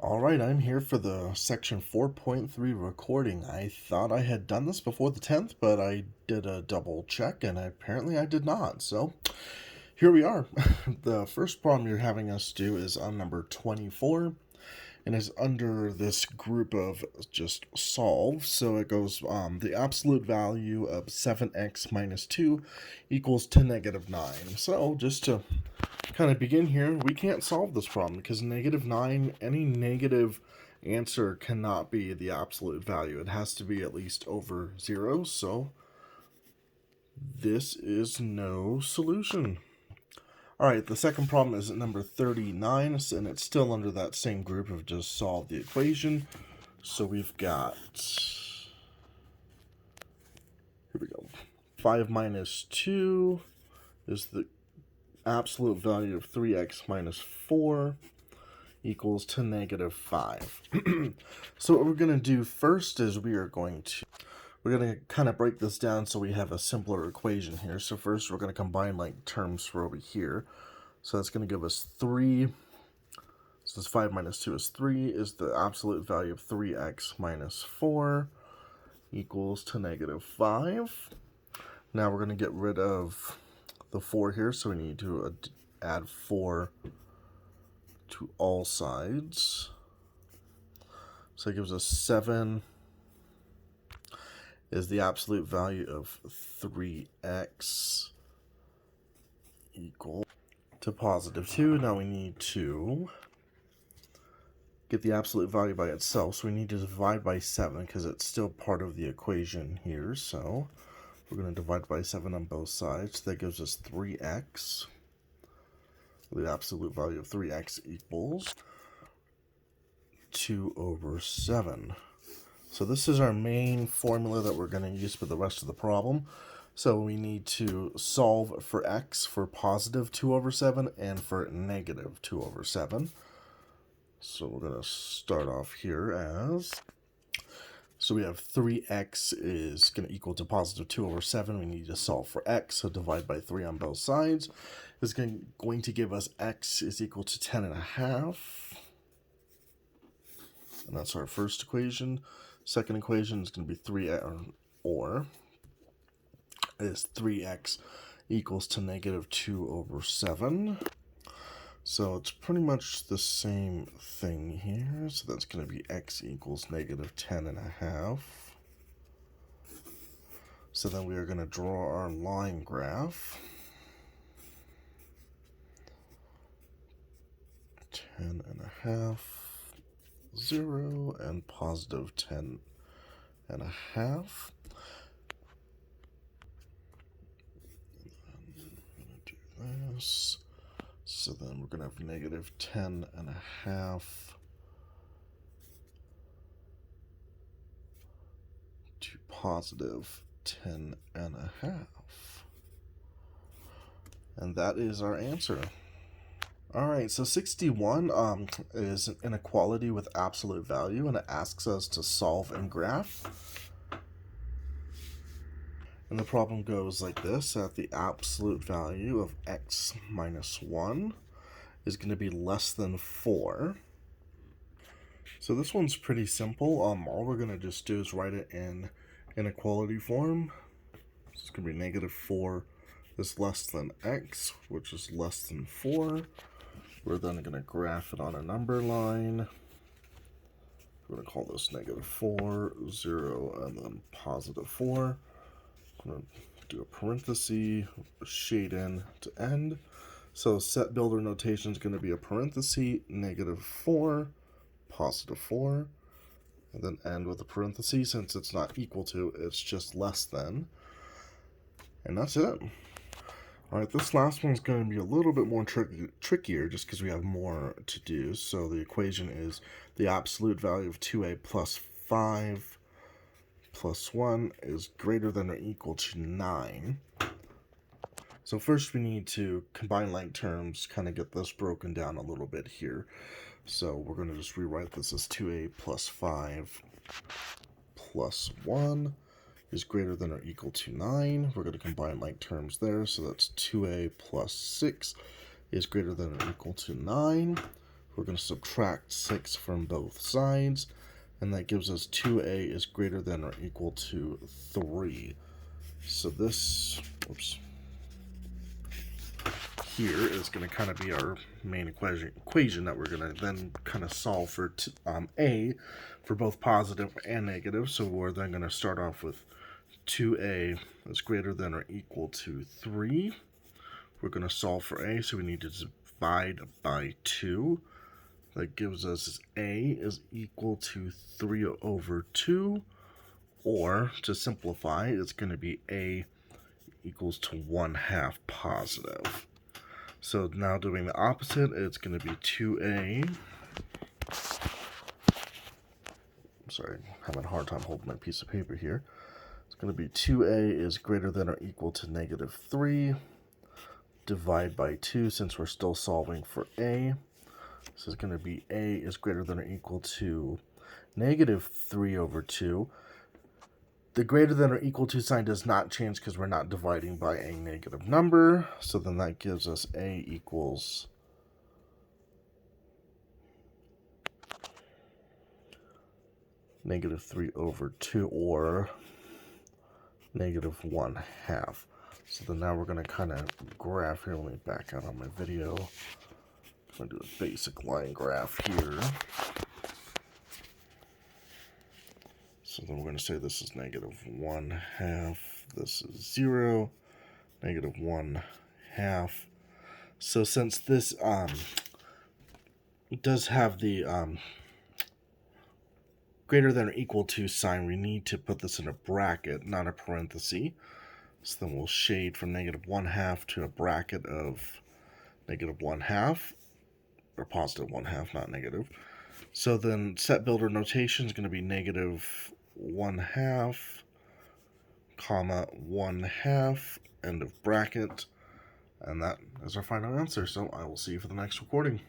All right, I'm here for the section 4.3 recording. I thought I had done this before the 10th, but I did a double check and apparently I did not. So here we are. The first problem you're having us do is on number 24 and is under this group of just solve. So it goes the absolute value of 7x minus 2 equals to negative 9. So just to kind of begin here, we can't solve this problem because negative 9, any negative answer cannot be the absolute value. It has to be at least over 0, so this is no solution. All right, the second problem is at number 39, and it's still under that same group of just solve the equation. So we've got, here we go, 5 minus 2 is the absolute value of 3x minus 4 equals to negative 5. So what we're going to do first is we're going to kind of break this down so we have a simpler equation here. So first we're going to combine like terms for over here. So that's going to give us 3. So this 5 minus 2 is 3 is the absolute value of 3x minus 4 equals to negative 5. Now we're going to get rid of the 4 here, so we need to add 4 to all sides. So it gives us 7 is the absolute value of 3x equal to positive 2. Now we need to get the absolute value by itself, so we need to divide by 7 because it's still part of the equation here. So we're going to divide by 7 on both sides. That gives us 3x. The absolute value of 3x equals 2 over 7. So this is our main formula that we're going to use for the rest of the problem. So we need to solve for x for positive 2 over 7 and for negative 2 over 7. So we're going to start off here as, so we have 3x is going to equal to positive 2 over 7. We need to solve for x, so divide by 3 on both sides. This is going to give us x is equal to 10.5. And that's our first equation. Second equation is going to be 3x, or is 3x equals to negative 2 over 7. So it's pretty much the same thing here. So that's going to be x equals negative 10.5. So then we are going to draw our line graph. 10.5, 0, and positive 10.5. And then we're going to do this. So then we're going to have negative 10.5 to positive 10.5. And that is our answer. All right, so 61 is an inequality with absolute value, and it asks us to solve and graph. And the problem goes like this, that the absolute value of x minus 1 is going to be less than 4. So this one's pretty simple. All we're going to just do is write it in inequality form. So it's going to be negative 4 is less than x, which is less than 4. We're then going to graph it on a number line. We're going to call this negative 4, 0, and then positive 4. I'm going to do a parenthesis, shade in to end. So set builder notation is going to be a parenthesis, negative 4, positive 4, and then end with a parenthesis. Since it's not equal to, it's just less than. And that's it. All right, this last one's going to be a little bit more trickier just because we have more to do. So the equation is the absolute value of 2a plus 5 plus 1 is greater than or equal to 9. So first we need to combine like terms, kind of get this broken down a little bit here. So we're going to just rewrite this as 2a plus 5 plus 1 is greater than or equal to 9. We're going to combine like terms there, so that's 2a plus 6 is greater than or equal to 9. We're going to subtract 6 from both sides, and that gives us 2a is greater than or equal to 3. So this, oops, here is going to kind of be our main equation that we're going to then kind of solve for a for both positive and negative. So we're then going to start off with 2a is greater than or equal to 3. We're going to solve for a, so we need to divide by 2. That gives us a is equal to 3 over 2, or to simplify, it's going to be a equals to 1/2 positive. So now doing the opposite, it's going to be 2a. I'm sorry, I'm having a hard time holding my piece of paper here. It's going to be 2a is greater than or equal to -3. Divide by 2 since we're still solving for a. This is going to be a is greater than or equal to -3 over 2. The greater than or equal to sign does not change because we're not dividing by a negative number. So then that gives us a equals -3 over 2, or -1/2. So then now we're going to kind of graph here. Let me back out on my video. I'm going to do a basic line graph here. So then we're going to say this is -1/2. This is 0, -1/2. So since this does have the greater than or equal to sign, we need to put this in a bracket, not a parenthesis. So then we'll shade from -1/2 to a bracket of -1/2, or positive 1/2, not negative. So then set builder notation is going to be -1/2, comma 1/2, end of bracket. And that is our final answer. So I will see you for the next recording.